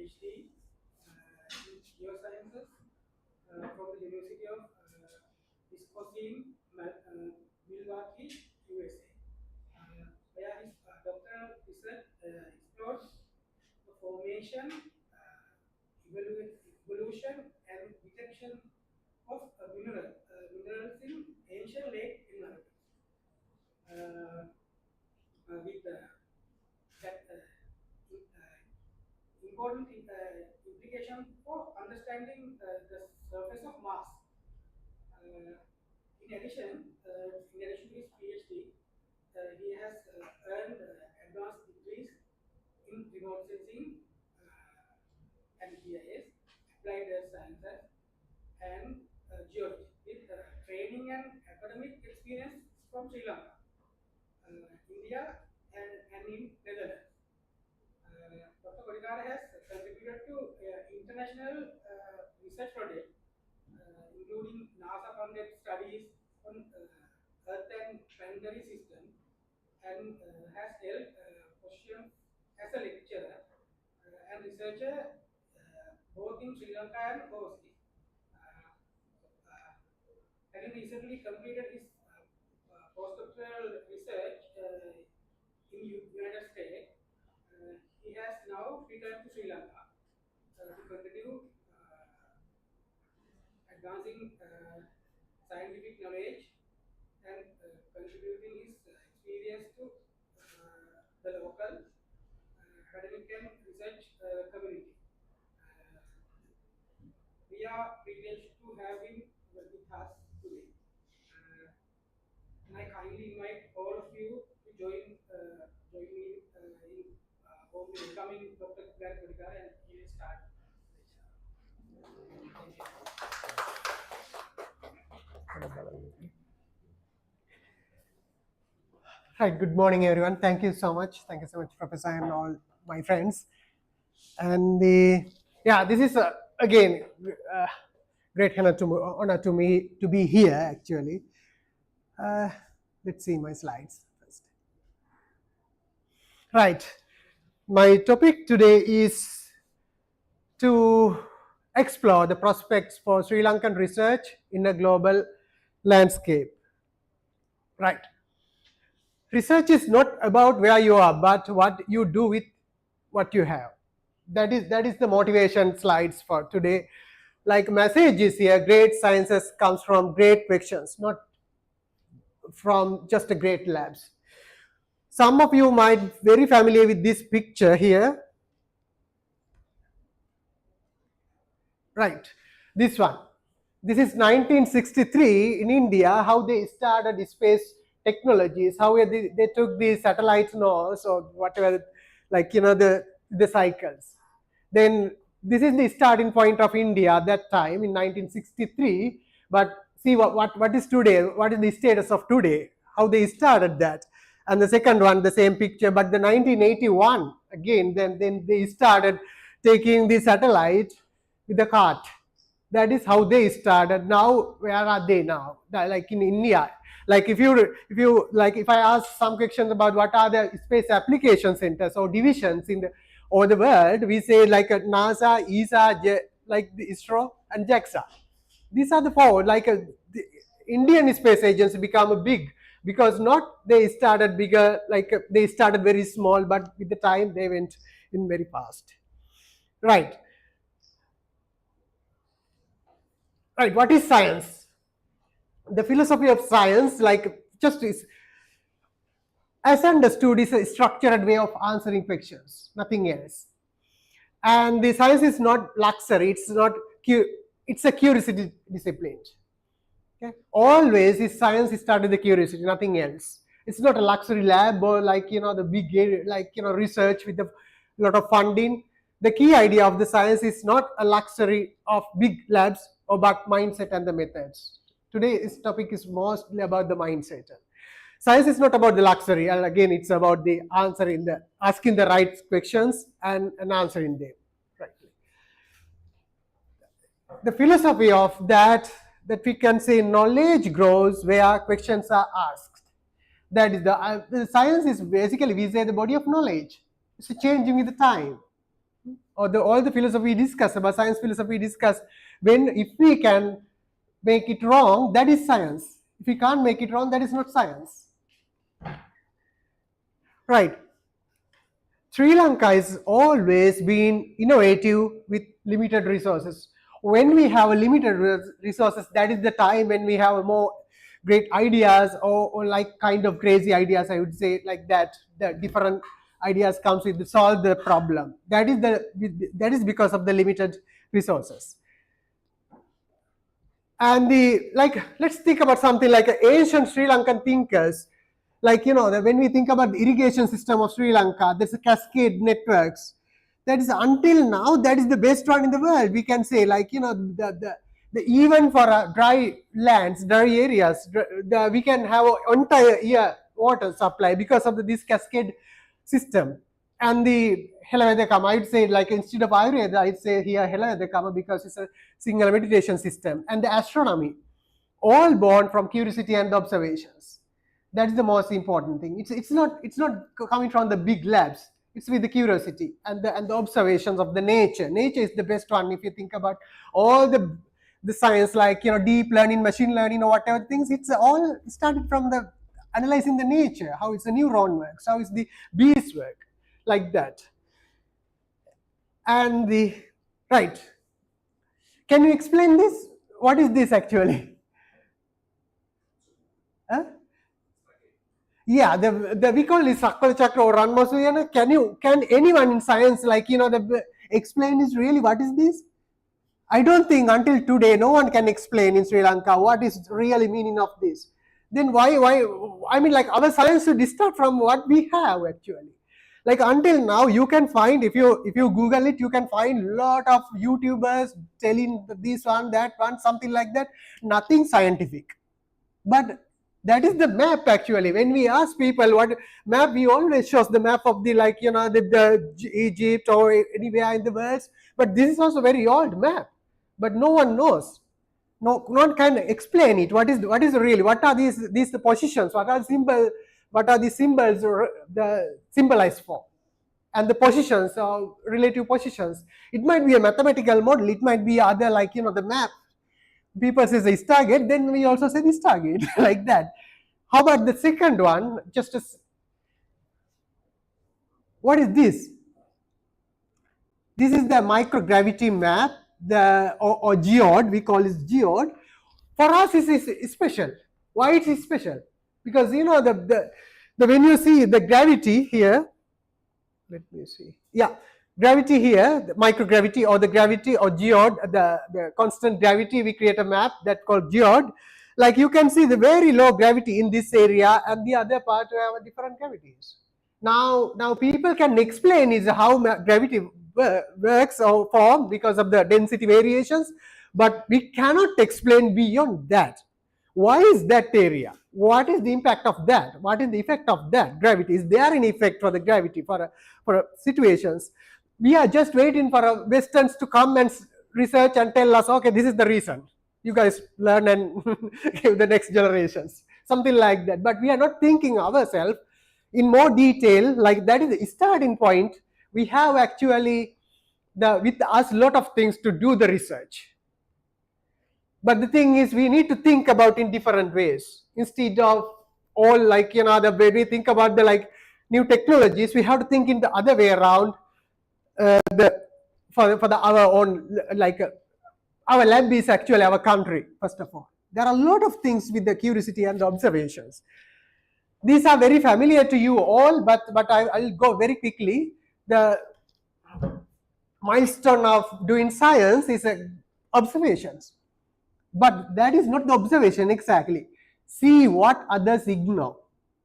PhD in geosciences from the University of Wisconsin, Milwaukee, USA. Where his doctoral research explores the formation, evolution, and detection of minerals in ancient lake environments. With that important implication for understanding the surface of Mars. In addition to his PhD, he has earned advanced degrees in remote sensing and GIS, applied sciences, and geology, with training and academic experience from Sri Lanka, India, and in Netherlands. Dr. Kodikara has contributed to international research projects, including NASA-funded studies on Earth and planetary systems, and has held positions as a lecturer and researcher both in Sri Lanka and overseas. Having recently completed his postdoctoral research in United States, he has now returned to Sri Lanka to continue advancing scientific knowledge and contributing his experience to the local academic and research community. We are privileged to have him with us today. And I kindly invite all of you to join me in warmly welcoming Dr. Clarke Kodikara, and he will start. Hi, good morning, everyone. Thank you so much. Thank you so much, Professor, and all my friends. And this is again great honor to me to be here. Actually, let's see my slides first. Right, my topic today is to explore the prospects for Sri Lankan research in a global landscape. Right. Research is not about where you are, but what you do with what you have. That is the motivation slides for today. Like message is here, great sciences comes from great questions, not from just a great labs. Some of you might be very familiar with this picture here. Right, this one. This is 1963 in India, how they started space technologies, how they took the satellites nose or whatever, like, the cycles. Then this is the starting point of India at that time in 1963. But see what is today, what is the status of today, how they started that. And the second one, the same picture, but the 1981, again, then they started taking the satellite with the cart. That is how they started. Now, where are they now? Like in India, like if I ask some questions about what are the space application centers or divisions in the over the world, we say like NASA, ESA, like the ISRO and JAXA. These are the four. Like the Indian space agency become a big, because not they started bigger, like they started very small, but with the time they went in very fast. Right. Right, what is science? The philosophy of science, like just is, as understood, is a structured way of answering questions, nothing else. And the science is not luxury, it's a curiosity discipline. Okay? Always is science is started with the curiosity, nothing else. It's not a luxury lab or like, the big, like, research with a lot of funding. The key idea of the science is not a luxury of big labs, but mindset and the methods. Today's topic is mostly about the mindset. Science is not about the luxury, and again, it's about the asking the right questions and answering them. Right. The philosophy of that we can say knowledge grows where questions are asked. That is the science is basically, we say, the body of knowledge. It's changing with the time. or all the philosophy discussed about science philosophy discussed, when if we can make it wrong, that is science. If we can't make it wrong, that is not science. Right. Sri Lanka has always been innovative with limited resources. When we have a limited resources, that is the time when we have more great ideas, or like kind of crazy ideas, I would say, like that. The different ideas comes with to solve the problem. That is because of the limited resources. And let's think about something like ancient Sri Lankan thinkers. Like, when we think about the irrigation system of Sri Lanka, there's a cascade networks. That is, until now, that is the best one in the world. We can say, like, the even for dry lands, dry areas, we can have an entire year water supply because of this cascade system. And the Helavedakama, I would say, like, instead of Ayurveda, I'd say here Helavedakama because it's a single meditation system. And the astronomy, all born from curiosity and observations. That is the most important thing. It's not coming from the big labs. It's with the curiosity and the observations of the nature. Nature is the best one. If you think about all the science, like, deep learning, machine learning, or whatever things, it's all started from the analyzing the nature, how it's the neuron works, how it's the bees work, like that. And right. Can you explain this? What is this actually? Huh? Yeah, we call it Sakpal Chakra or Ranmasuyana. Can anyone in science, like, explain this really? What is this? I don't think until today no one can explain in Sri Lanka what is really meaning of this. Then why? I mean, like, our science should start from what we have actually. Like, until now, you can find, if you Google it, you can find lot of YouTubers telling this one, that one, something like that. Nothing scientific. But that is the map actually. When we ask people what map, we always shows the map of the, like, the Egypt or anywhere in the world. But this is also very old map. But no one knows. No one can explain it. What is really? What are these the positions? What are symbols? What are the symbols the symbolized for? And the positions, relative positions. It might be a mathematical model. It might be other, like, the map. People say the Stargate, then we also say the Stargate, like that. How about the second one? What is this? This is the microgravity map, or geode. We call it geode. For us, it is special. Why it is special? Because, the when you see the gravity here, let me see. Yeah, gravity here, the microgravity or the gravity or geode, the constant gravity, we create a map that called geode. Like, you can see the very low gravity in this area, and the other part have different gravities. Now people can explain is how gravity works or form because of the density variations, but we cannot explain beyond that. Why is that area? What is the impact of that? What is the effect of that gravity? Is there any effect for the gravity for situations? We are just waiting for Westerns to come and research and tell us, okay, this is the reason. You guys learn and give the next generations, something like that. But we are not thinking ourselves in more detail. Like, that is the starting point. We have actually with us a lot of things to do the research. But the thing is, we need to think about in different ways. Instead of all, like, the way we think about the, like, new technologies, we have to think in the other way around. Our own, like, our lab is actually our country. First of all, there are a lot of things with the curiosity and the observations. These are very familiar to you all, but I'll go very quickly. The milestone of doing science is observations. But that is not the observation exactly. See what others ignore.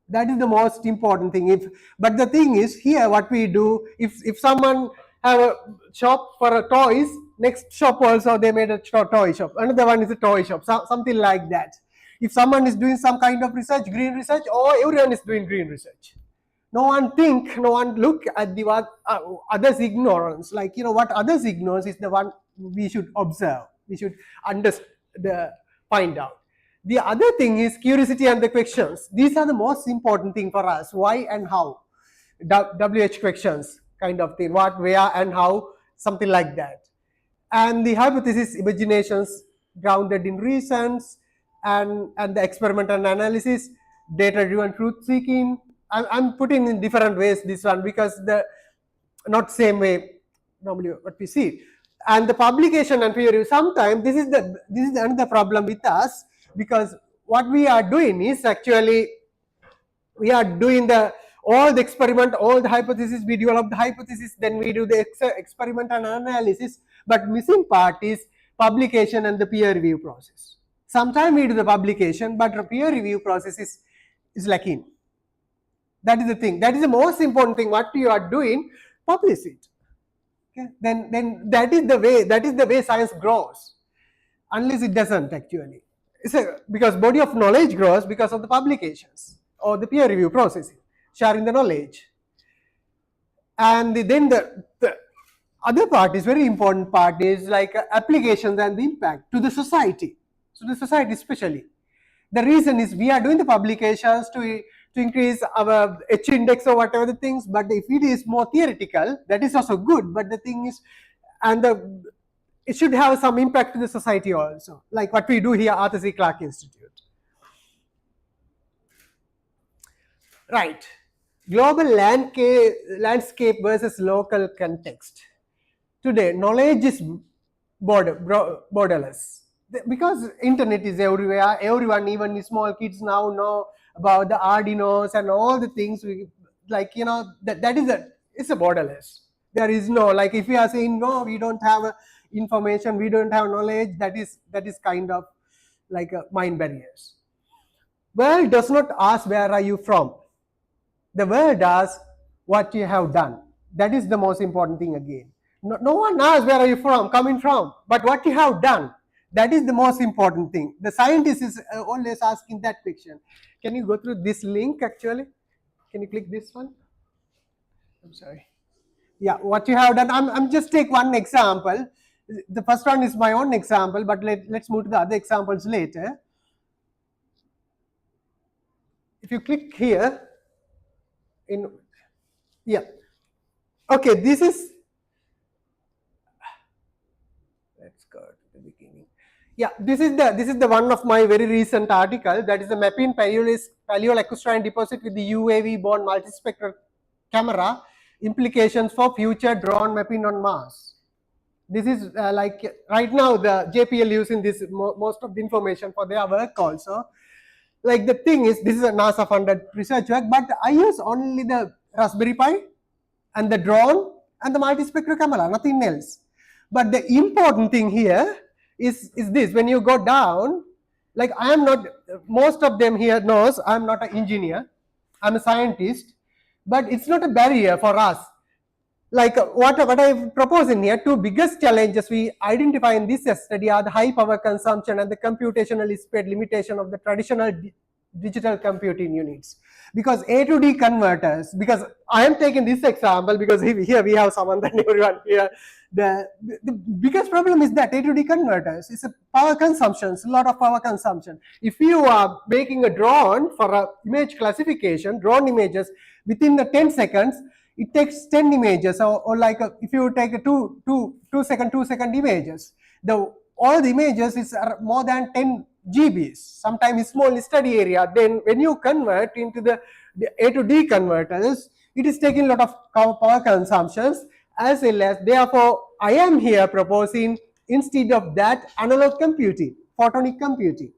That is the most important thing. But the thing is, here what we do, if someone have a shop for toys, next shop also they made a toy shop. Another one is a toy shop, something like that. If someone is doing some kind of research, green research, or everyone is doing green research. No one look at the what others ignorance. Like, what others ignores is the one we should observe. We should find out. The other thing is curiosity and the questions. These are the most important thing for us. Why and how? WH questions. kind of thing, what, where, and how, something like that. And the hypothesis imaginations grounded in reasons, and the experimental analysis, data-driven truth-seeking. I'm putting in different ways this one because the not same way normally what we see. And the publication and peer review, sometimes this is another problem with us, because what we are doing is actually we are doing all the experiment, all the hypothesis, we develop the hypothesis, then we do the experiment and analysis, but missing part is publication and the peer review process. Sometimes we do the publication, but the peer review process is lacking. That is the thing. That is the most important thing. What you are doing, publish it. Okay? Then that is the way science grows. Unless it doesn't actually. Because body of knowledge grows because of the publications or the peer review processing, sharing the knowledge. And then the other part is very important part is like applications and the impact to the society. So the society especially. The reason is we are doing the publications to increase our H index or whatever the things, but if it is more theoretical, that is also good. But the thing is, it should have some impact to the society also, like what we do here at the Clarke Institute. Right. Global landscape versus local context. Today, knowledge is borderless. Because internet is everywhere, everyone, even small kids now know about the Arduinos and all the things. That is it's a borderless. There is no, like if we are saying no, we don't have information, we don't have knowledge, that is kind of like mind barriers. World does not ask where are you from. The world asks what you have done. That is the most important thing again. No one asks where are you coming from, but what you have done. That is the most important thing. The scientist is always asking that question. Can you go through this link actually? Can you click this one? I'm sorry. Yeah, what you have done. I'm just take one example. The first one is my own example, but let's move to the other examples later. If you click here, okay, this is, let's go to the beginning. Yeah, this is the one of my very recent article, that is the mapping paleoequestrian deposit with the UAV borne multispectral camera, implications for future drone mapping on Mars. This is like right now the JPL using this most of the information for their work also. Like the thing is, this is a NASA funded research work, but I use only the Raspberry Pi and the drone and the multispectral camera, nothing else. But the important thing here is this: when you go down, like I am not, most of them here knows I'm not an engineer, I'm a scientist, but it's not a barrier for us. Like what I propose in here, two biggest challenges we identify in this study are the high power consumption and the computational speed limitation of the traditional digital computing units. Because A to D converters, because I am taking this example because here we have someone and everyone here. The biggest problem is that A to D converters is a power consumption, a lot of power consumption. If you are making a drone for a image classification, drone images, within the 10 seconds, it takes 10 images, or like if you take a two second images, all the images is more than 10 GBs, sometimes small study area. Then when you convert into the A to D converters, it is taking a lot of power consumptions, as well as therefore I am here proposing instead of that analog computing, photonic computing.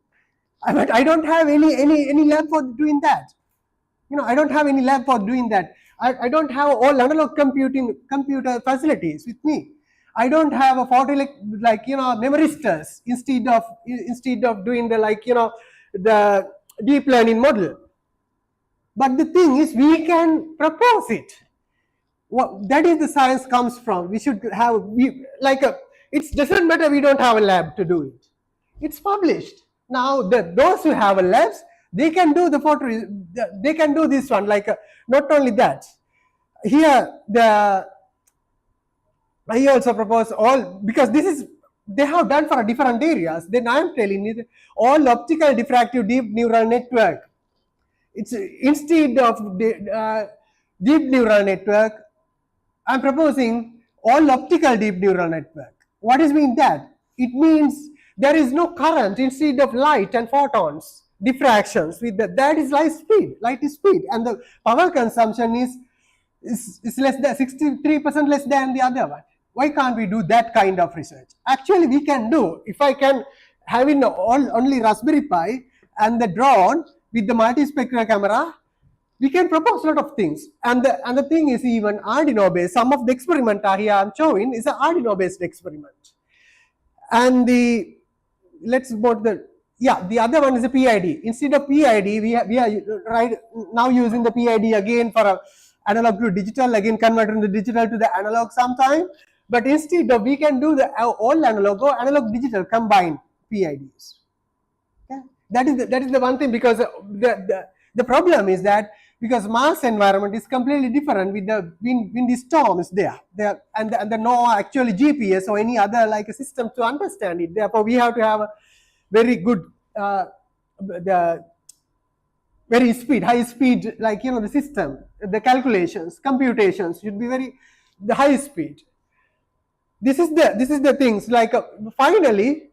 But I don't have any lab for doing that. I don't have any lab for doing that. I don't have all analog computer facilities with me. I don't have a memoristors instead of doing the deep learning model. But the thing is, we can propose it. That is the science comes from. We should have it doesn't matter we don't have a lab to do it. It's published. Now those who have a labs, they can do they can do this one. Not only that, here I also propose because this is they have done for different areas. Then I am telling you all optical diffractive deep neural network. It's instead of deep neural network, I'm proposing all optical deep neural network. What does mean that? It means there is no current instead of light and photons, diffractions with that is light speed. Light is speed, and the power consumption is less than 63% less than the other one. Why can't we do that kind of research? Actually, we can do. If I can have in only Raspberry Pi and the drone with the multispectral camera, we can propose a lot of things. And the thing is even Arduino based. Some of the experiment here I'm showing is an Arduino based experiment. And let's put the other one is a PID. Instead of PID, we are right now using the PID again for analog to digital, again converting the digital to the analog sometime. But instead of, we can do the all analog or analog digital combined PIDs. Okay? That is the one thing, because the problem is that because Mars environment is completely different with the windy storms there, and the no actually GPS or any other like a system to understand it. Therefore, we have to have a very good the very speed, high speed, like the system, the calculations, computations should be the high speed. This is the things like finally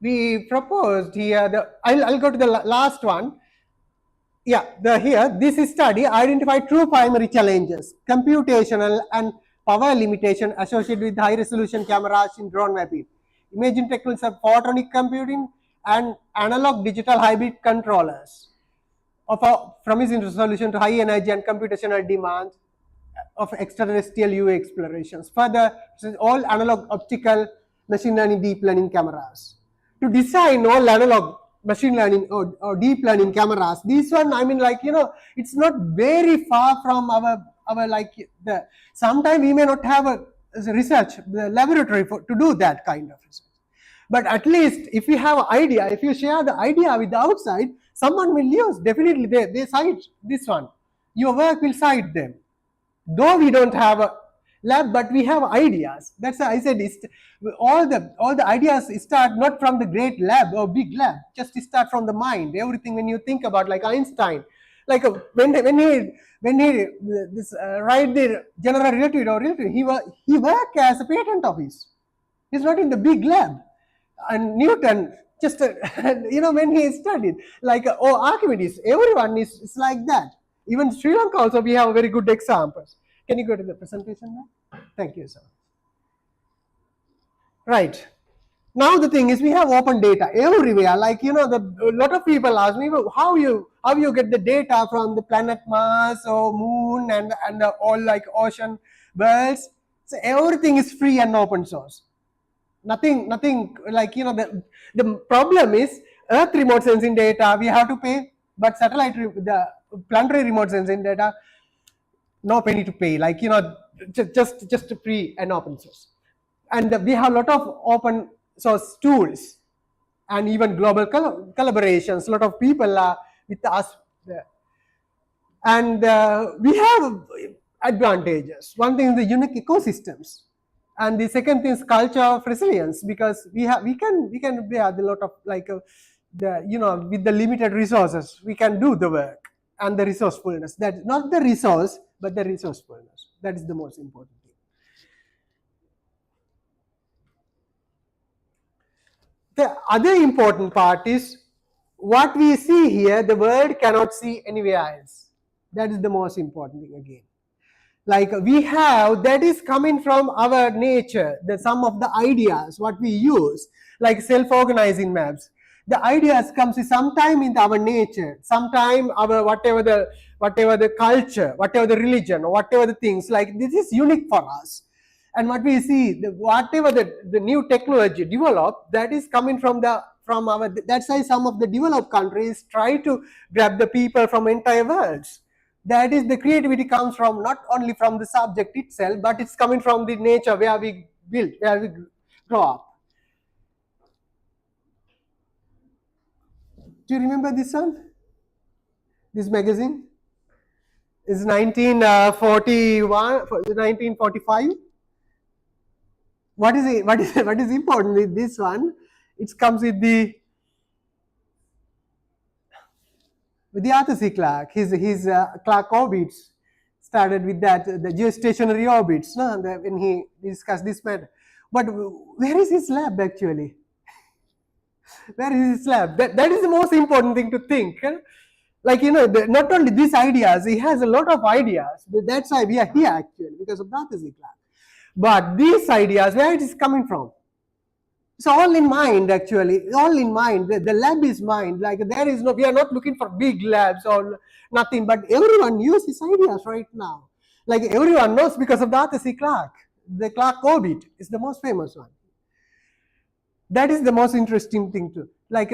we proposed here. I'll go to the last one. Yeah, here this study identified two primary challenges: computational and power limitation associated with high resolution cameras in drone mapping. Imaging techniques of photonic computing and analog digital hybrid controllers of a promising resolution to high energy and computational demands of extraterrestrial UA explorations. Further, all analog optical machine learning deep learning cameras. To design all analog machine learning or deep learning cameras, this one, I mean, like, it's not very far from our like sometimes we may not have a research the laboratory to do that kind of research. But at least if you have an idea, if you share the idea with the outside, someone will use. Definitely they cite this one. Your work will cite them. Though we don't have a lab, but we have ideas. That's why I said all the ideas start not from the great lab or big lab, just start from the mind. Everything when you think about, like Einstein, like when he write the general relativity, he worked as a patent office. He's not in the big lab. And Newton just when he studied, like Archimedes, everyone is like that. Even Sri Lanka also we have very good examples. Can you go to the presentation now? Thank you, sir. Right. Now the thing is we have open data everywhere. Like a lot of people ask me how you get the data from the planet Mars or Moon and all like ocean worlds. So everything is free and open source. Nothing like the problem is Earth remote sensing data we have to pay, but satellite the planetary remote sensing data no penny to pay, like just free and open source. And we have a lot of open source tools and even global collaborations. A lot of people are with us there, and we have advantages. One thing is the unique ecosystems, and the second thing is culture of resilience, because we can have a lot of like with the limited resources we can do the work, and the resourcefulness, that not the resource but the resourcefulness, that is the most important thing. The other important part is what we see here, the world cannot see anywhere else. That is the most important thing again. Like we have, that is coming from our nature, some of the ideas what we use, like self-organizing maps. The ideas comes sometime in our nature, sometime our whatever the culture, whatever the religion, or whatever the things, like this is unique for us. And what we see, whatever the new technology developed, that is coming from our, that's why some of the developed countries try to grab the people from entire worlds. That is, the creativity comes from not only from the subject itself, but it's coming from the nature where we build, where we grow up. Do you remember this one? This magazine is 1941, 1945. What is important with this one? It comes with the Arthur C. Clarke, his Clarke orbits. started with that, the geostationary orbits, no? When he discussed this matter. But where is his lab actually? Where is his lab? That is the most important thing to think. Like, not only these ideas, he has a lot of ideas. That's why we are here actually, because of that is Clarke. But these ideas, where it is coming from? It's all in mind actually, all in mind. The lab is mind. Like there is no, we are not looking for big labs or nothing, but everyone uses ideas right now. Like everyone knows because of that is Clarke. The Clarke orbit is the most famous one. That is the most interesting thing too. Like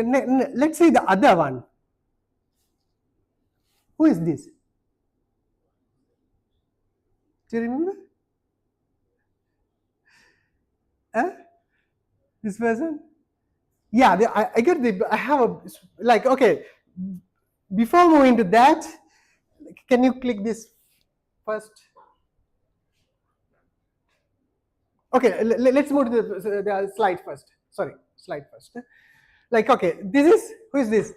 let's see the other one. Who is this? Do you remember? This person? Yeah, I get I have a, like, okay, before moving to that, can you click this first? Okay, let's move to the slide first. Sorry, slide first. Like, okay, this is, who is this?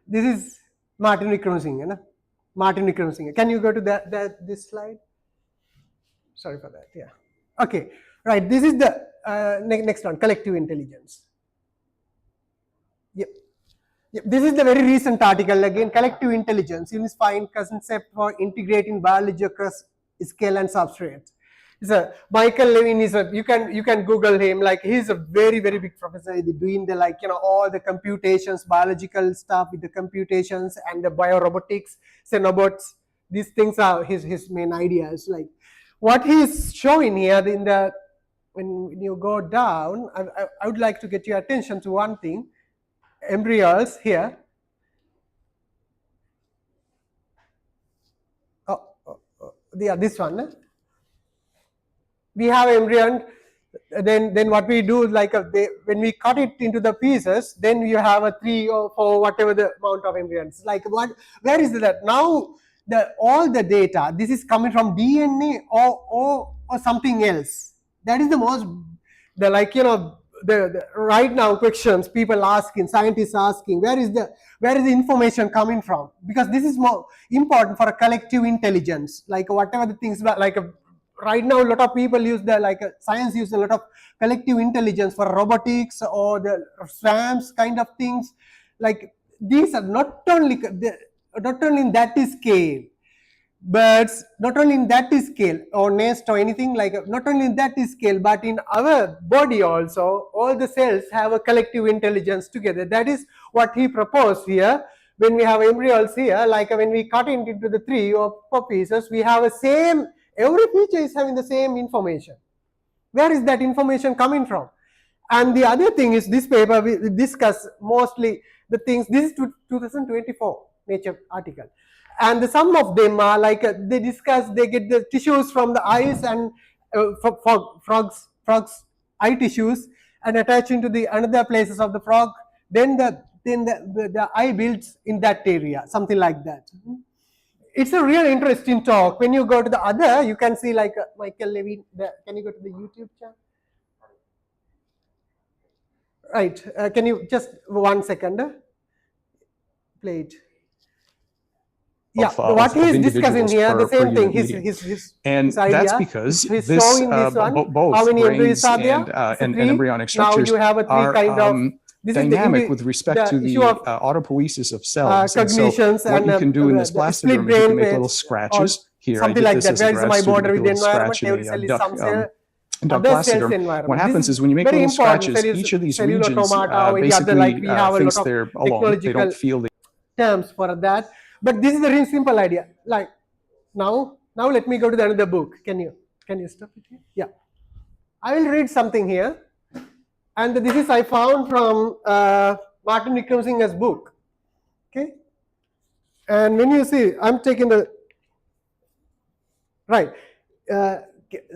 This is Martin Wickramasinghe, no? Martin Wickramasinghe. Can you go to this slide? Sorry for that, yeah. Okay, right, this is the next one, collective intelligence. Yep. This is the very recent article, again, collective intelligence, unifying concept for integrating biology across scale and substrates. So Michael Levin is you can Google him, like he's a very big professor doing the, like, all the computations, biological stuff with the computations and the biorobotics, xenobots. These things are his main ideas. Like what he's showing here in the, when you go down, I would like to get your attention to one thing. Embryos here. Yeah, this one. We have embryo, then what we do, like when we cut it into the pieces, then you have a 3 or 4, whatever the amount of embryons. Like where is that? Now all the data, this is coming from DNA or something else. That is the most, the right now questions people asking, scientists asking, where is the information coming from? Because this is more important for a collective intelligence. Like whatever the things, like right now a lot of people use science use a lot of collective intelligence for robotics or the swamps kind of things. Like these are not only in that scale, but not only in that scale or nest or anything, like not only in that scale, but in our body also, all the cells have a collective intelligence together. That is what he proposed here. When we have embryos here, like when we cut it into the 3 or 4 pieces, we have a same, every feature is having the same information. Where is that information coming from? And the other thing is, this paper we discuss mostly the things, this is 2024 Nature article, and some of them are like they discuss, they get the tissues from the eyes and frogs eye tissues and attach into the another places of the frog, then the eye builds in that area, something like that. It's a real interesting talk. When you go to the other, you can see like Michael Levin. Can you go to the YouTube channel? Right. Can you just 1 second play it? Yeah, what he is discussing here, the same thing. His idea. That's because he's this, showing this one, both how many brains embryos are there? and embryonic structures now you have a 3 kind of dynamic with respect to the autopoiesis of cells. And so what you can do in this plastiderm is you can make little scratches here. Something like that. Where is my border with the environment? Every cell is some cell. Duck plastiderm. What happens is when you make little scratches, each of these regions basically thinks they're alone. They don't feel the terms for that. But this is the really simple idea. Like now let me go to the another book. Can you stop it here? Yeah, I will read something here, and this is I found from Martin Wickramasinghe's book. Okay, and when you see, I'm taking the right.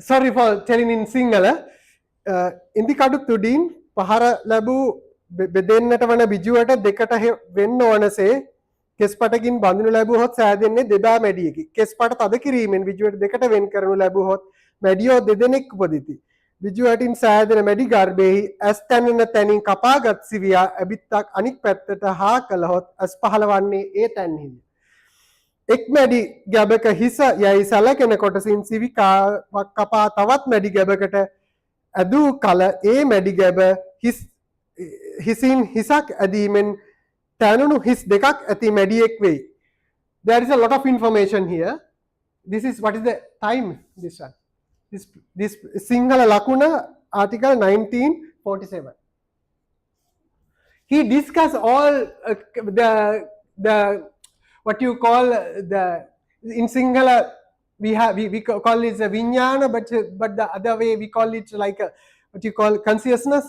Sorry for telling in Sinhala. Indi kadu tudin pahara labu bedennata wana bijuwata dekata wenna wanase කෙස්පටකින් බඳිනු ලැබුවහොත් සෑදෙන්නේ දෙදා මැඩියකි. කෙස්පට තද කිරීමෙන් විජුවට දෙකට වෙන් කරනු ලැබුවහොත් මැඩියෝ දෙදෙනෙක් උපදිති. විජුවටින් සෑදෙන මැඩි ගර්භයෙහි ඇස් තැනෙන තැනින් කපාගත් සිවියා ඇබිත්තක් අනික් පැත්තට හා කළහොත් ඇස් පහළවන්නේ ඒ තැන්හිය. එක් මැඩි ගැබක හිස යයි සැලකෙන කොටසින් සිවි කපා තවත් මැඩි ගැබකට ඇදූ කල ඒ මැඩි ගැබ හිසින් හිසක් ඇදීමෙන් තැනුණු හිස් දෙකක් ඇති මැඩියෙක් වෙයි. There is a lot of information here. This is what is the time, this one. This Sinhala Lakuna article 1947. He discussed all the what you call in Sinhala we call it a vinyana, but the other way we call it like what you call consciousness.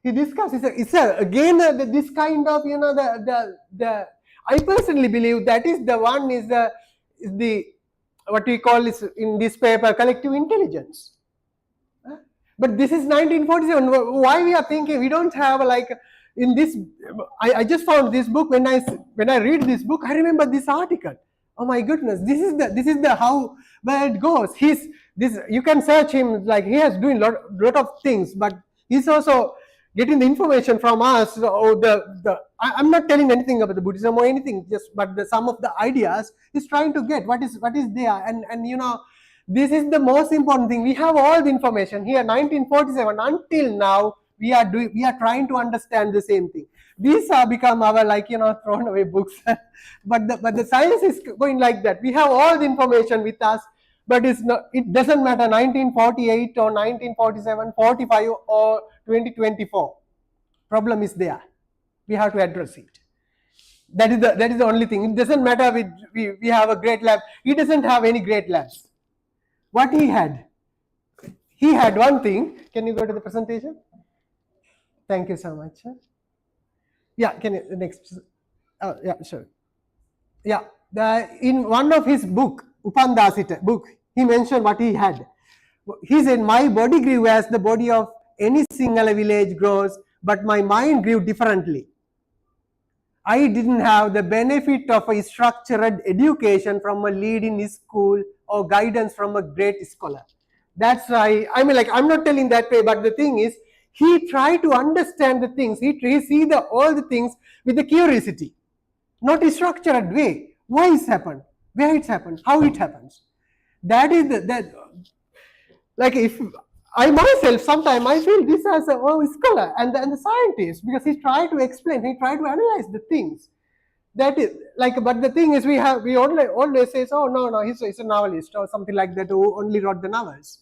He discusses again this kind of the I personally believe that is the one is the what we call is in this paper collective intelligence. But this is 1947. Why we are thinking we don't have like in this? I just found this book when I read this book. I remember this article. Oh my goodness! This is the how where it goes. You can search him like he has doing lot of things, but he's also getting the information from us. I'm not telling anything about the Buddhism or anything, but some of the ideas he's trying to get what is there, and this is the most important thing. We have all the information here. 1947 until now, we are trying to understand the same thing. These are become our thrown away books, but the science is going like that. We have all the information with us, but it doesn't matter 1948 or 1947, 45 or 2024. Problem is there. We have to address it. That is the only thing. It doesn't matter we have a great lab. He doesn't have any great labs. What he had one thing. Can you go to the presentation? Thank you so much. Yeah, can you next? Oh, yeah, sure. Yeah, in one of his book, Upandasita book, he mentioned what he had. He said, "My body grew as the body of any Sinhala village grows, but my mind grew differently. I didn't have the benefit of a structured education from a leading school or guidance from a great scholar." That's why, I'm not telling that way, but the thing is, he tried to understand the things. He see all the things with the curiosity, not a structured way. Why it's happened, where it's happened, how it happens. That is like if I myself, sometimes I feel this as a scholar and the scientist, because he tried to explain, he tried to analyze the things. That is but the thing is, we always say, oh no, he's a novelist or something like that, who only wrote the novels.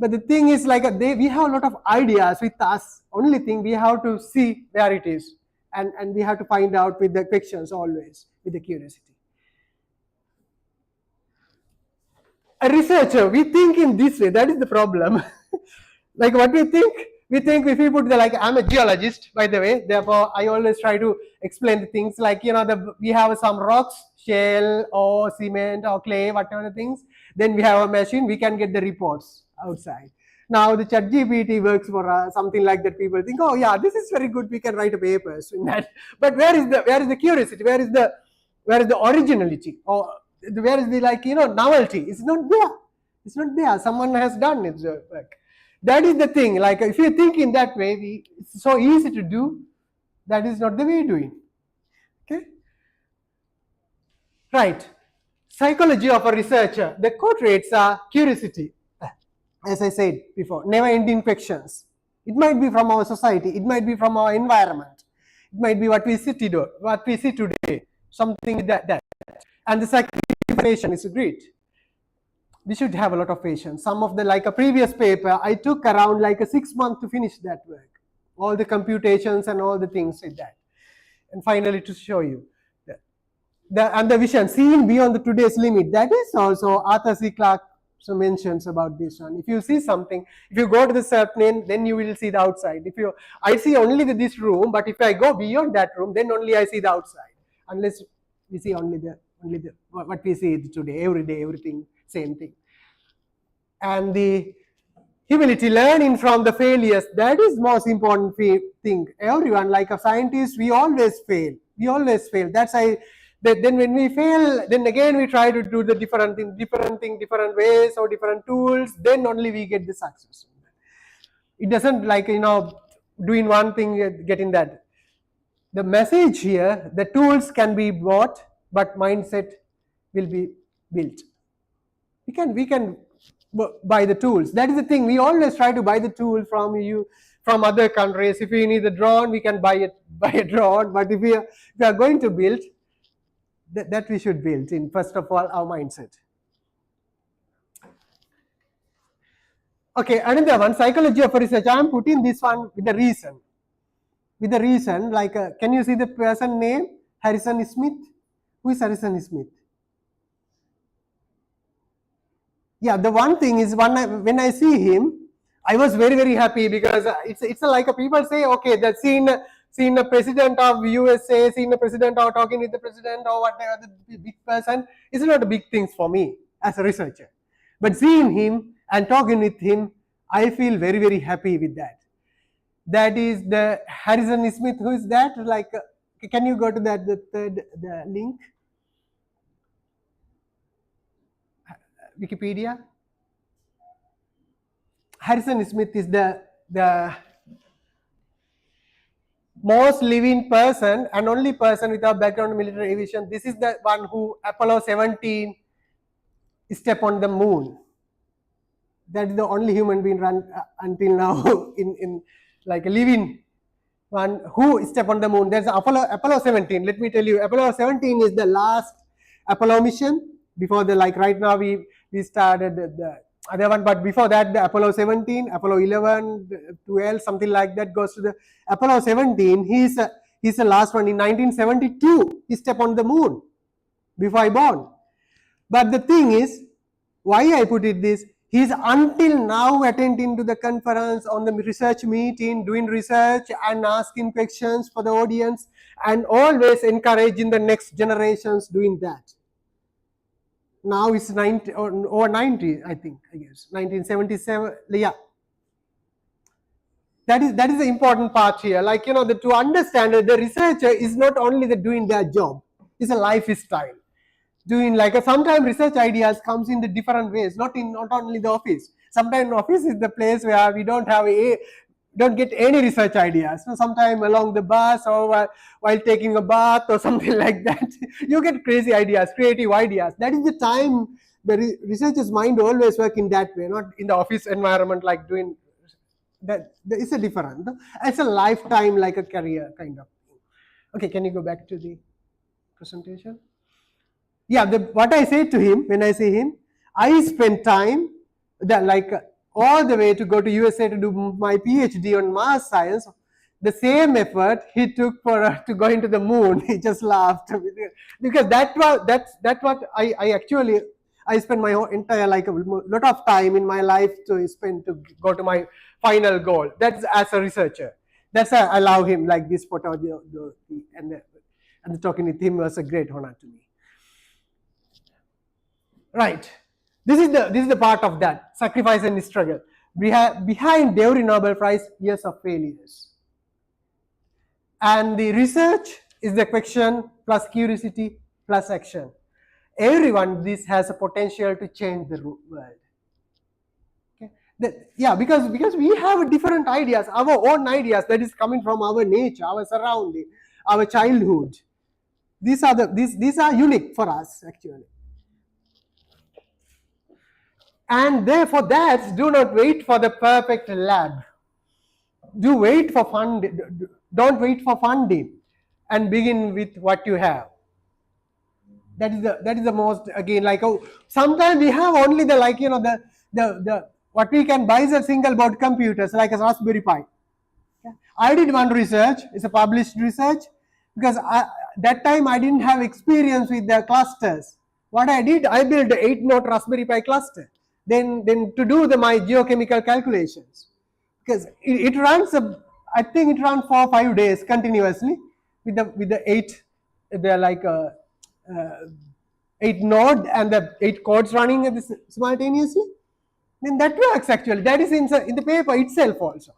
But the thing is, we have a lot of ideas with us. Only thing we have to see where it is, and we have to find out with the questions, always with the curiosity. A researcher, we think in this way. That is the problem. What we think if we put I'm a geologist, by the way, therefore I always try to explain the things we have some rocks, shale or cement or clay, whatever the things. Then we have a machine, we can get the reports outside. Now the ChatGPT works for us, something like that. People think, oh yeah, this is very good, we can write a papers in that. But where is the curiosity? Where is the originality? Or where is the novelty? It's not there. It's not there. Someone has done it. That is the thing. If you think in that way, it's so easy to do. That is not the way doing. Okay. Right. Psychology of a researcher. The core traits are curiosity, as I said before, never-ending questions. It might be from our society. It might be from our environment. It might be what we see today. Something like that. And the sacrifice is great. We should have a lot of patience. Some of a previous paper, I took around 6 months to finish that work. All the computations and all the things with that. And finally, to show you the vision, seeing beyond today's limit. That is also Arthur C. Clarke mentions about this one. If you see something, if you go to the surplane, then you will see the outside. I see only this room, but if I go beyond that room, then only I see the outside. Unless we see only what we see today, every day, everything, same thing. And the humility, learning from the failures, that is most important thing. Everyone, like a scientist, we always fail. That's why. Then when we fail, then again we try to do the different different ways or different tools. Then only we get the success. It doesn't doing one thing, getting that. The message here, the tools can be bought, but mindset will be built. We can buy the tools. That is the thing. We always try to buy the tool from other countries. If we need a drone, we can buy a drone. But if we are going to build, that we should build in first of all our mindset. Okay, another one, psychology of research. I am putting this one with the reason. With the reason, like, can you see the person name? Harrison Smith. Who is Harrison Smith? Yeah, the one thing is when I see him, I was very, very happy because it's like a people say, okay, that seen the president of USA, seen the president or talking with the president or whatever, the big person, it's not a big thing for me as a researcher. But seeing him and talking with him, I feel very, very happy with that. That is the Harrison Smith. Who is that? Like, can you go to that the link? Wikipedia. Harrison Smith is the most living person and only person without background in military aviation. This is the one who Apollo 17 step on the moon. That is the only human being run until now in like a living one who step on the moon. There's Apollo 17. Let me tell you, Apollo 17 is the last Apollo mission. Before the, like right now we started the other one, but before that the Apollo 17, Apollo 11, 12, something like that goes to the Apollo 17. He's the last one in 1972. He stepped on the moon before I born. But the thing is, why I put it this, he's until now attending to the conference, on the research meeting, doing research and asking questions for the audience and always encouraging the next generations doing that. Now it's 90 or 90, I think, I guess, 1977, yeah. That is the important part here. Like, you know, to understand that the researcher is not only doing their job, it's a lifestyle. Doing like sometimes research ideas comes in the different ways, not only the office. Sometimes office is the place where we don't get any research ideas. So sometimes along the bus or while taking a bath or something like that, you get crazy ideas, creative ideas. That is the time the researcher's mind always work in that way, not in the office environment like doing that. It's a different. It's a lifetime, like a career kind of thing. Okay, can you go back to the presentation? Yeah, what I say to him when I see him, I spend time all the way to go to USA to do my PhD on Mars science. The same effort he took to go into the moon. He just laughed because that's what I spend my whole entire a lot of time in my life to spend to go to my final goal. That's as a researcher. That's why I allow him like this photo and talking with him was a great honor to me. Right. This is the part of that sacrifice and struggle. Behind every Nobel Prize, years of failures. And the research is the question plus curiosity plus action. Everyone, this has a potential to change the world. Okay. Yeah, because we have different ideas, our own ideas that is coming from our nature, our surrounding, our childhood. These are unique for us actually. And therefore, do not wait for the perfect lab. Don't wait for funding, and begin with what you have. That is the most, again, sometimes we have only the what we can buy is a single board computers like a Raspberry Pi. Okay. I did one research. It's a published research because that time I didn't have experience with the clusters. What I did, I built an 8-node Raspberry Pi cluster. Then to do my geochemical calculations, because it runs I think it runs 4 or 5 days continuously with the 8 node and the 8 codes running simultaneously. Then that works actually. That is in the paper itself also.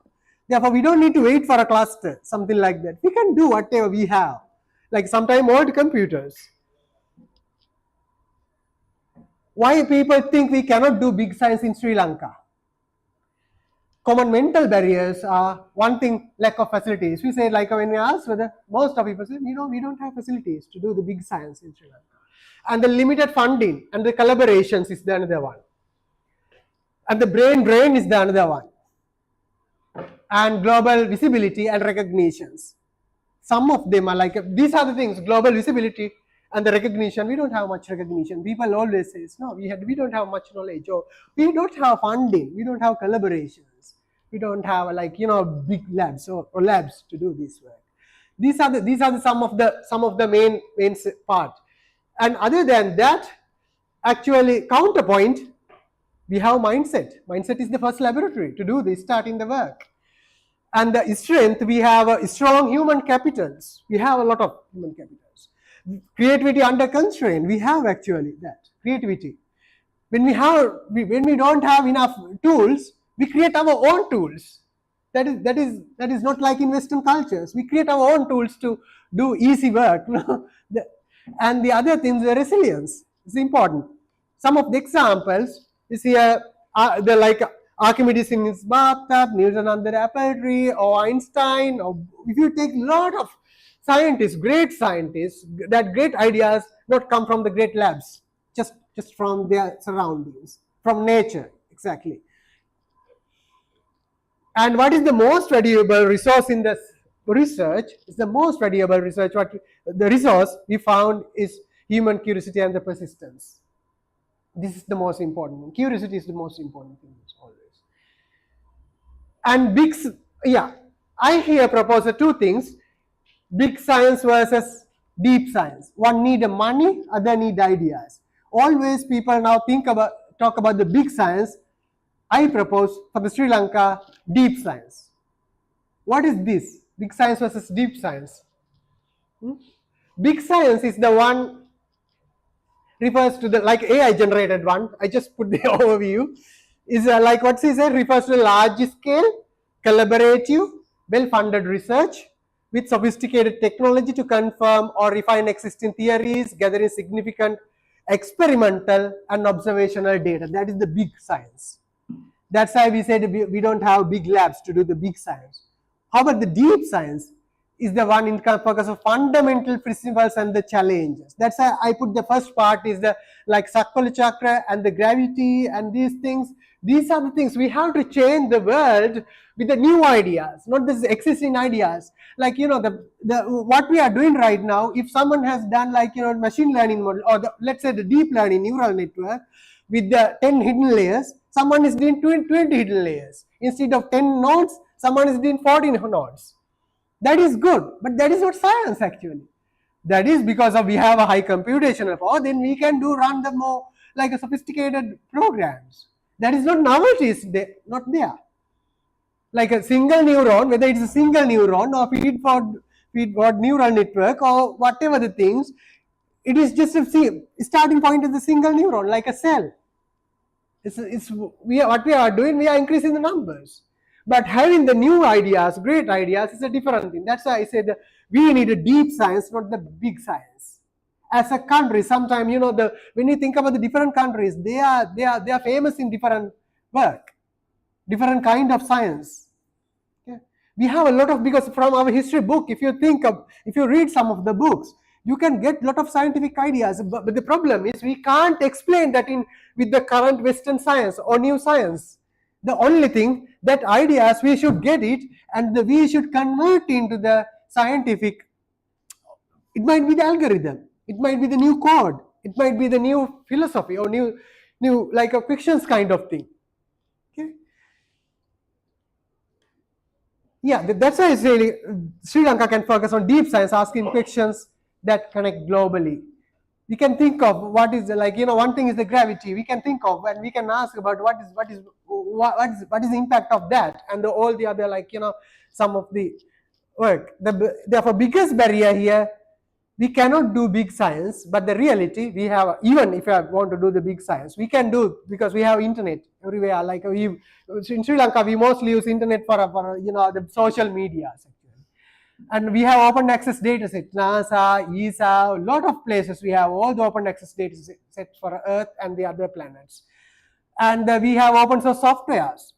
Therefore, we don't need to wait for a cluster, something like that. We can do whatever we have, like sometimes old computers. Why people think we cannot do big science in Sri Lanka? common mental barriers are one thing, lack of facilities. We say, like when we ask whether most of people say, we don't have facilities to do the big science in Sri Lanka. And the limited funding and the collaborations is the another one. And the brain drain is the another one. And global visibility and recognitions. Some of them are like, these are the things, global visibility and the recognition. We don't have much recognition. People always say, no, we don't have much knowledge, or we don't have funding, we don't have collaborations, we don't have big labs or labs to do this work. These are the some of the main part. And other than that, actually counterpoint, we have mindset. Mindset is the first laboratory to do this, starting the work. And the strength, we have strong human capitals. We have a lot of human capitals. Creativity under constraint, we have actually that creativity. When we don't have enough tools, we create our own tools. That is not like in Western cultures. We create our own tools to do easy work. And the other things, the resilience is important. Some of the examples is here, Archimedes in his bathtub, Newton under the apple tree, or Einstein, or if you take a lot of scientists, great scientists, that great ideas not come from the great labs, just from their surroundings, from nature, exactly. And what is the most valuable resource in this research? Is the most valuable research, the resource we found is human curiosity and the persistence. This is the most important thing. Curiosity is the most important thing always. And I here propose two things: big science versus deep science. One need money, other need ideas. Always people now talk about the big science. I propose for the Sri Lanka, deep science. What is this? Big science versus deep science. Big science is the one refers to the AI generated one. I just put the overview. Is what she said, refers to large scale, collaborative, well-funded research with sophisticated technology to confirm or refine existing theories, gathering significant experimental and observational data. That is the big science. That's why we said we don't have big labs to do the big science. How about the deep science? Is the one in focus of fundamental principles and the challenges. That's why I put the first part is the Sakpala chakra and the gravity and these things. These are the things we have to change the world with the new ideas, not the existing ideas. What we are doing right now, if someone has done machine learning model, or let's say the deep learning neural network with the 10 hidden layers, someone is doing 20 hidden layers. Instead of 10 nodes, someone is doing 14 nodes. That is good, but that is not science actually. That is because we have a high computational power, then we can run the more a sophisticated programs. That is not novelty, is not there. Like a single neuron, whether it's a single neuron or feed for neural network or whatever the things, it is just a starting point is a single neuron, like a cell. What we are doing, we are increasing the numbers. But having the new ideas, great ideas, is a different thing. That's why I said we need a deep science, not the big science. As a country, sometimes when you think about the different countries, they are famous in different work, different kind of science. Okay? We have a lot of, because from our history book, if you read some of the books, you can get a lot of scientific ideas. But the problem is we can't explain that with the current Western science or new science. The only thing, that ideas, we should get it and we should convert into the scientific. It might be the algorithm, it might be the new code, it might be the new philosophy or new like a fictions kind of thing. Okay. Yeah, that's why it's really Sri Lanka can focus on deep science, asking questions that connect globally. We can think of what is one thing is the gravity. We can think of and we can ask about what is the impact of that, and all the other some of the work. Therefore, biggest barrier here, we cannot do big science, but the reality we have, even if I want to do the big science, we can do because we have internet everywhere. In Sri Lanka, we mostly use internet for the social media. And we have open access data set, NASA, ESA, a lot of places we have all the open access data set for Earth and the other planets. And we have open source softwares.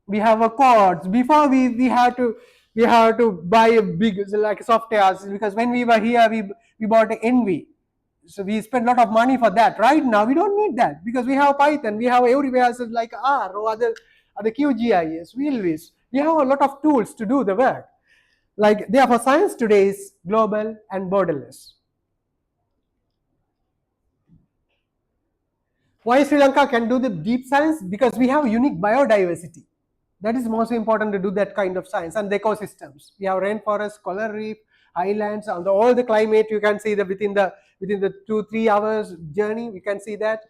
we have a courts. Before we have to buy a big like softwares, because when we were here we bought an Envy. So we spend a lot of money for that. Right now we don't need that because we have Python, we have everywhere else like R or other QGIS, Wheelwiz. We have a lot of tools to do the work. Like therefore science today is global and borderless. Why Sri Lanka can do the deep science? Because we have unique biodiversity. That is most important to do that kind of science, and the ecosystems. We have rainforest, coral reef, highlands, and all the climate. You can see that within the 2-3 hours journey, we can see that.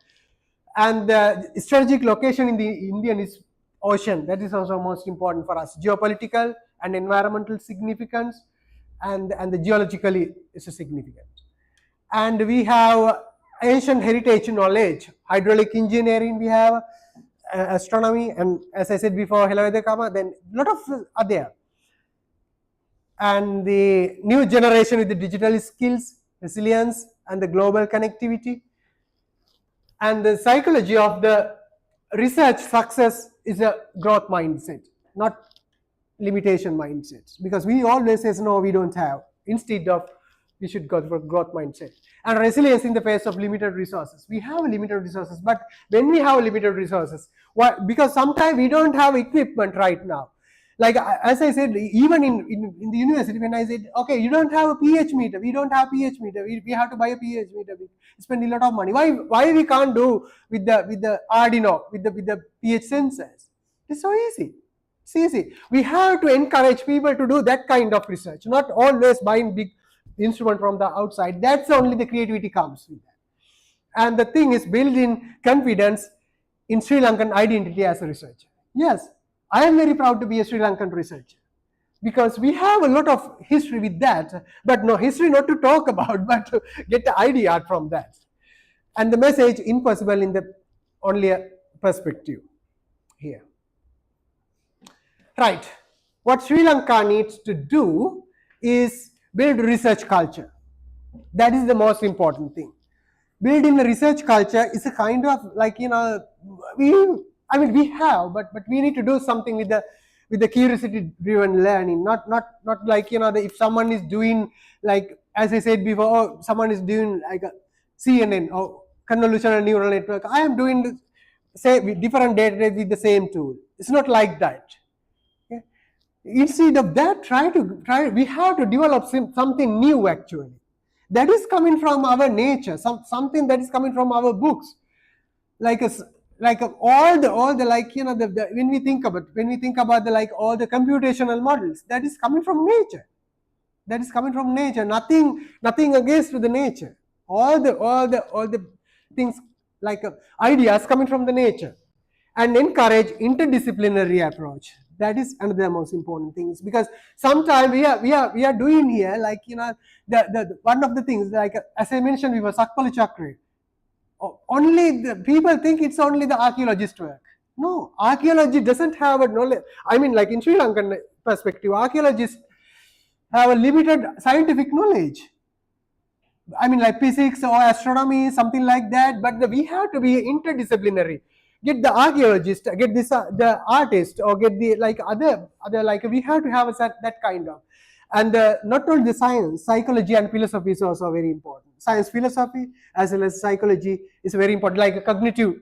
And the strategic location in the Indian Ocean, that is also most important for us. Geopolitical and environmental significance, and the geologically is significant. And we have ancient heritage knowledge, hydraulic engineering, we have astronomy, and as I said before, Hello, then a lot of are there. And the new generation with the digital skills, resilience, and the global connectivity. And the psychology of the research success is a growth mindset, not limitation mindsets, because we always say no, we don't have. Instead of we should go for growth mindset. And resilience in the face of limited resources. We have limited resources, but when we have limited resources, why? Because sometimes we don't have equipment right now. Like as I said, even in the university, when I said, okay, you don't have a pH meter, we don't have pH meter, we have to buy a pH meter, we spend a lot of money. Why we can't do with the Arduino, with the pH sensors? It's so easy. It's easy. We have to encourage people to do that kind of research, not always buying big instrument from the outside. That's only the creativity comes with that. And the thing is built in confidence in Sri Lankan identity as a researcher. Yes, I am very proud to be a Sri Lankan researcher because we have a lot of history with that, but no history not to talk about, but to get the idea from that. And the message impossible in the only perspective here. Right. What Sri Lanka needs to do is build research culture. That is the most important thing. Building a research culture is a kind of like, we have, but we need to do something with the curiosity driven learning, not like, if someone is doing, like, as I said before, someone is doing like a CNN or convolutional neural network. I am doing different data with the same tool. It's not like that. Instead of that, we have to develop something new actually. That is coming from our nature, something that is coming from our books. When we think about all the computational models, that is coming from nature. That is coming from nature. Nothing against the nature. All the things like ideas coming from the nature. And encourage interdisciplinary approach. That is another most important things, because sometimes we are doing here like the one of the things, like as I mentioned before, Sakpala Chakra. Only the people think it's only the archaeologist work. No, archaeology doesn't have a knowledge. I mean, like in Sri Lankan perspective, archaeologists have a limited scientific knowledge. I mean, like physics or astronomy, something like that. But we have to be interdisciplinary. Get the archaeologist, get this the artist, or get the other like we have to have that kind of. And not only the science, psychology and philosophy is also very important. Science, philosophy as well as psychology is very important, like a cognitive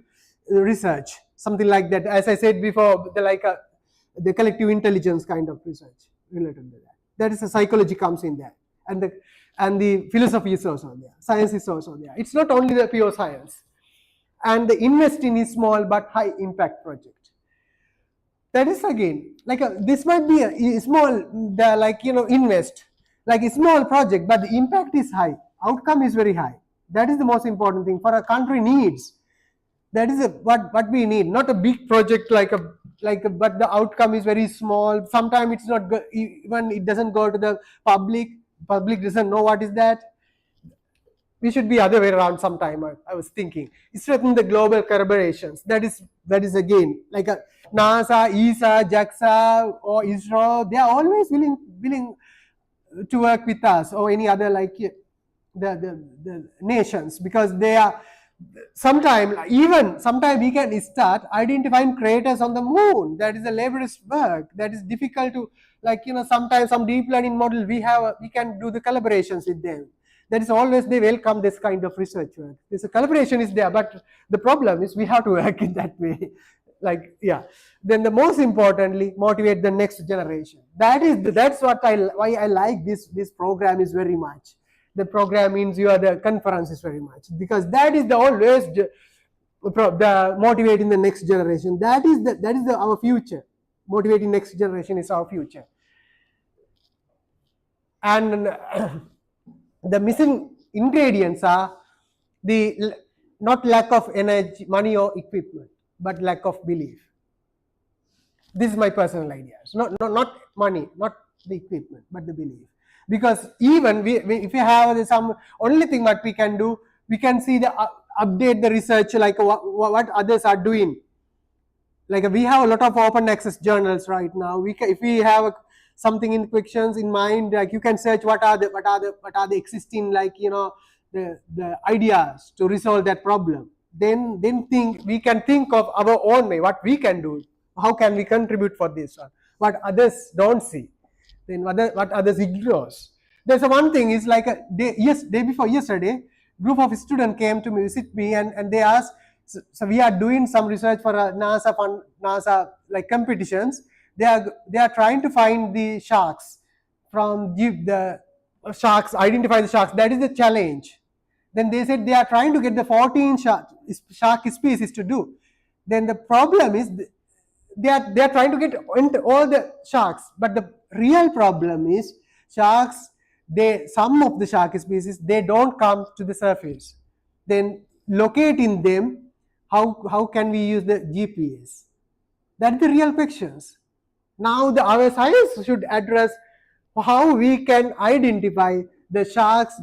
research, something like that. As I said before, the collective intelligence kind of research related to that. That is the psychology comes in there, and the philosophy is also there. Science is also there. It's not only the pure science. And the invest in a small but high impact project. That is again like this might be a small invest like a small project, but the impact is high, outcome is very high. That is the most important thing for a country needs. That is what we need, not a big project but the outcome is very small. Sometimes it's not even it doesn't go to the public doesn't know what is that. We should be other way around sometime. I was thinking strengthen the global collaborations. That is again like a NASA, ESA, JAXA or ISRO. They are always willing to work with us or any other like the nations, because they are sometime we can start identifying craters on the moon. That is a laborious work. That is difficult to, like, sometimes some deep learning model we can do the collaborations with them. That is always they welcome this kind of research work. This collaboration is there, but the problem is we have to work in that way. Like, yeah. Then the most importantly, motivate the next generation. That's why I like this program is very much. The program means you are the conferences very much, because that is the always the motivating the next generation. That is our future. Motivating next generation is our future. And the missing ingredients are the not lack of energy, money or equipment, but lack of belief. This is my personal ideas. Not money, not the equipment, but the belief. Because even if we have some only thing what we can do, we can see the update the research, like what others are doing. Like we have a lot of open access journals right now. If we have something in questions in mind, like you can search what are the existing, like, the ideas to resolve that problem. Then we can think of our own way, what we can do, how can we contribute for this one, what others don't see, then what others ignores. There's one thing is like day before yesterday, group of students came to visit me and they asked, so we are doing some research for NASA like competitions. They are trying to find the sharks identify the sharks. That is the challenge. Then they said they are trying to get the 14 shark species to do. Then the problem is they are trying to get into all the sharks, but the real problem is sharks. Some of the shark species, they don't come to the surface. Then locating them, how can we use the GPS? That's the real questions. Now our science should address how we can identify the sharks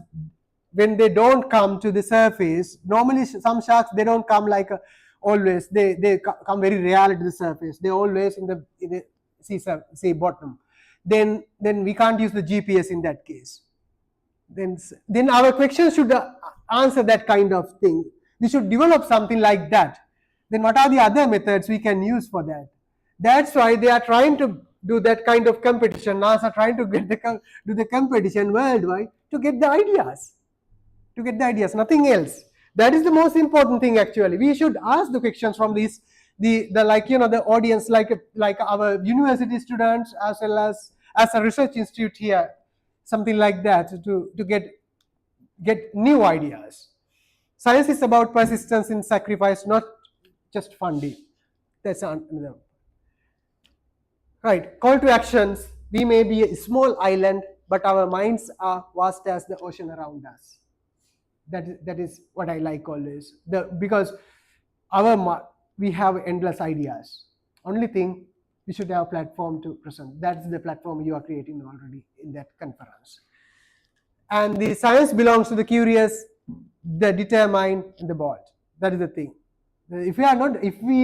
when they don't come to the surface. Normally some sharks, they don't come like always. They come very rarely to the surface. They always in the sea bottom. Then we can't use the GPS in that case. Then our question should answer that kind of thing. We should develop something like that. Then what are the other methods we can use for that? That's why they are trying to do that kind of competition. NASA trying to do the competition worldwide to get the ideas. Nothing else. That is the most important thing actually. We should ask the questions from the audience, like our university students, as well as a research institute here, something like that, to get new ideas. Science is about persistence in sacrifice, not just funding. That's another. Right, call to actions. We may be a small island, but our minds are vast as the ocean around us. That is what I like always. Because we have endless ideas. Only thing, we should have a platform to present. That's the platform you are creating already in that conference. And the science belongs to the curious, the determined, and the bold. That is the thing. If we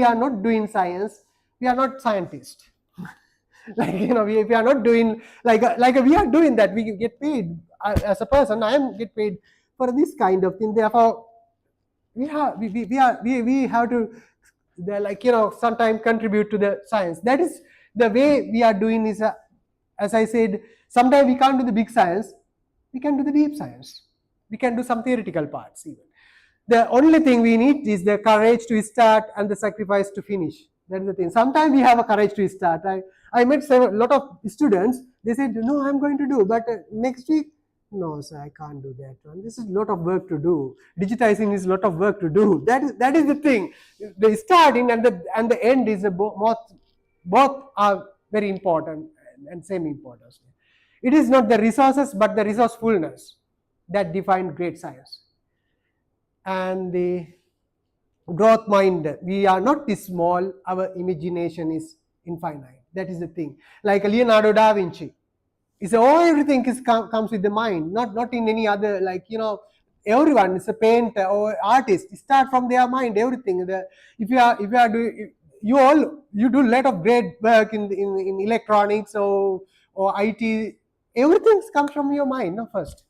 are not doing science, we are not scientists. If we are not doing like we are doing that, we get paid as a person. I get paid for this kind of thing. Therefore, we have to sometimes contribute to the science. That is the way we are doing. Is as I said, sometimes we can't do the big science. We can do the deep science. We can do some theoretical parts even. The only thing we need is the courage to start and the sacrifice to finish. That is the thing. Sometimes we have a courage to start. I met a lot of students. They said, no, I'm going to do, but next week, no, sir, I can't do that one. This is a lot of work to do. Digitizing is a lot of work to do. That is the thing. The starting and the end is both are very important and same importance. It is not the resources, but the resourcefulness that define great science. And the growth mind. We are not small. Our imagination is infinite. That is the thing. Like Leonardo da Vinci. Everything comes with the mind, not in any other, everyone is a painter or artist. Start from their mind, everything. If you are doing, you do a lot of great work in electronics or IT. Everything comes from your mind, no, first.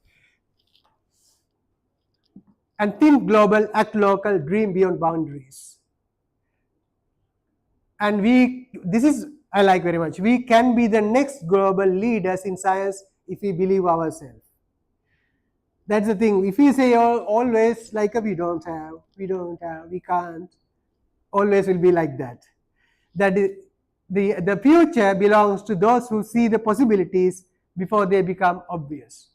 and think global, act local, dream beyond boundaries. And this is, I like very much, we can be the next global leaders in science if we believe ourselves. That's the thing. If we say always like we don't have, we can't, always will be like that. That is, the future belongs to those who see the possibilities before they become obvious.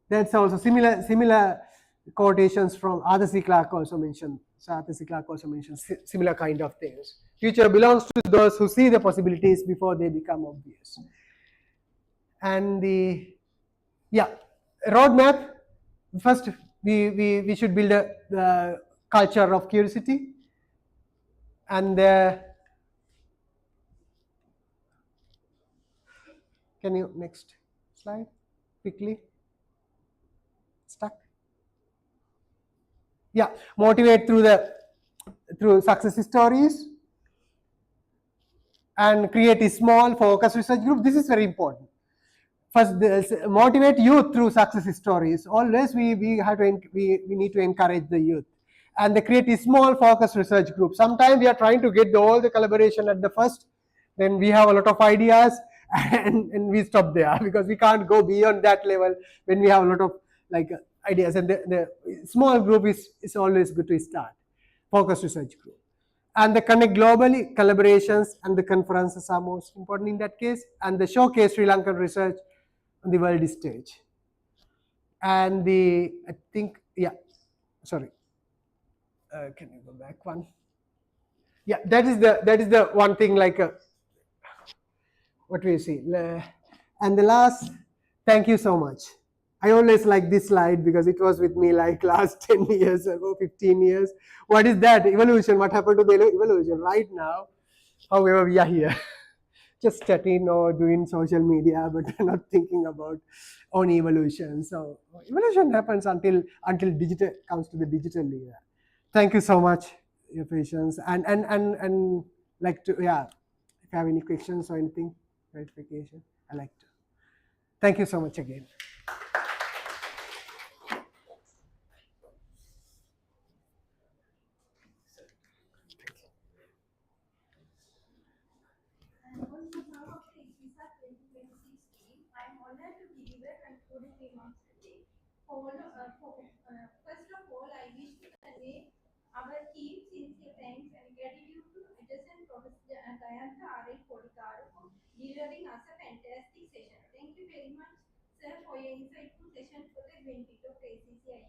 That's also similar quotations from Arthur C. Clarke also mentioned. So Arthur C. Clarke also mentions similar kind of things. Future belongs to those who see the possibilities before they become obvious. And roadmap. First, we should build the culture of curiosity, and can you next slide quickly? Stuck. Yeah, motivate through success stories, and create a small focus research group. This is very important. First, motivate youth through success stories. Always we need to encourage the youth, and they create a small focus research group. Sometimes we are trying to get all the collaboration at the first, then we have a lot of ideas and we stop there because we can't go beyond that level when we have a lot of ideas. And the small group is always good to start. Focus research group. And the connect globally, collaborations and the conferences are most important in that case, and the showcase Sri Lankan research on the world stage. And can you go back one? Yeah, that is the one thing, what we see. And the last, thank you so much. I always like this slide because it was with me like last 10 years ago, 15 years. What is that? Evolution. What happened to the evolution? Right now, however, we are here. Just chatting or doing social media, but not thinking about own evolution. So evolution happens until digital comes to the digital era. Thank you so much, your patience. And like to, yeah, if you have any questions or anything, clarification, I like to. Thank you so much again. First of all, I wish to convey our deep, sincere thanks and gratitude to Adjunct Professor Gayantha Kodikara for delivering us a fantastic session. Thank you very much, sir, for your insightful session for the benefit of ACCIU.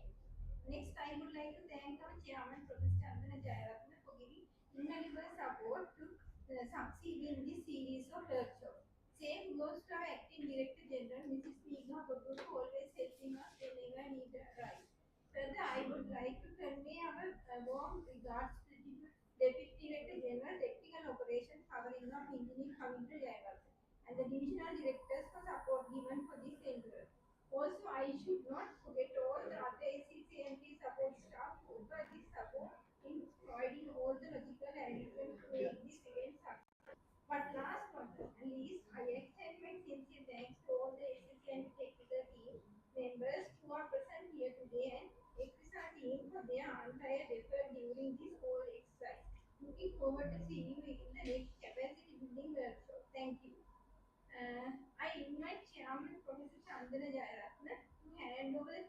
Next, I would like to thank our chairman, Professor Chandana Jayaratna, for giving invaluable support to succeed in this series of workshops. Same goes to our acting director general, Mrs. Meghna Babu, always helping us whenever need a right. Further, I would like to convey our warm regards to the Deputy Director General, Technical Operations covering up Engineering Kavindra Jayawarthi, and the Divisional Directors for support given for this endeavor. Also, I should not forget all the other ACCMP support staff who offer this support in providing all the logical arrangements to make this event successful. But last but not least, I extend my sincere thanks to all the ACCMP technical team members who are present here today and ECRISA team for their untired effort during this whole exercise. Looking forward to seeing you in the next capacity building workshop. Thank you. I invite Chairman Professor Chandana Jayaratna to hand over the